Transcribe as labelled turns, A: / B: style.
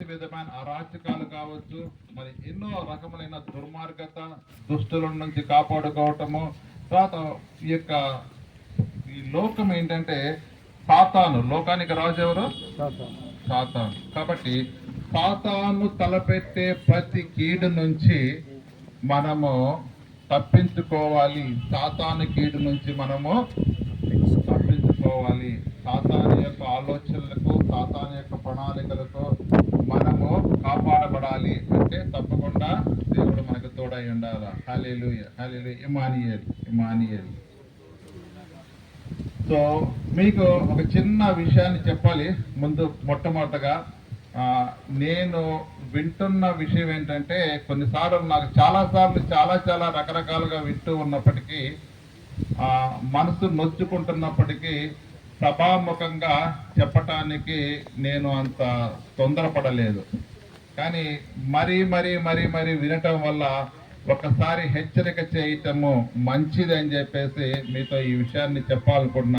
A: విధమైన అరాచకాలు కావచ్చు, మరి ఎన్నో రకములైన దుర్మార్గత దుష్టుల నుంచి కాపాడుకోవటము. తర్వాత ఈ లోకం ఏంటంటే సాతాను, లోకానికి రాజు ఎవరు? సాతాను. కాబట్టి సాతాను తలపెట్టే ప్రతి కీడు నుంచి మనము తప్పించుకోవాలి. సాతాను కీడు నుంచి మనము తప్పించుకోవాలి. సాతాను యొక్క ఆలోచనలకు, సాతాను యొక్క ప్రణాళికలకు మనము కాపాడబడాలి అంటే తప్పకుండా దేవుడు మనకు తోడై ఉండాలి. హల్లెలూయా, హల్లెలూయా. ఇమానియేల్. సో మీకు ఒక చిన్న విషయాన్ని చెప్పాలి ముందు. మొట్టమొదటగా నేను వింటున్న విషయం ఏంటంటే, కొన్నిసార్లు నాకు చాలా రకరకాలుగా వింటూ ఉన్నప్పటికీ, మనసు నొచ్చుకుంటున్నప్పటికీ సభాముఖంగా చెప్పటానికి నేను అంత తొందరపడలేదు. కానీ మరీ వినటం వల్ల ఒకసారి హెచ్చరిక చేయటము మంచిది అని చెప్పేసి మీతో ఈ విషయాన్ని చెప్పాలనుకుంటున్నాను.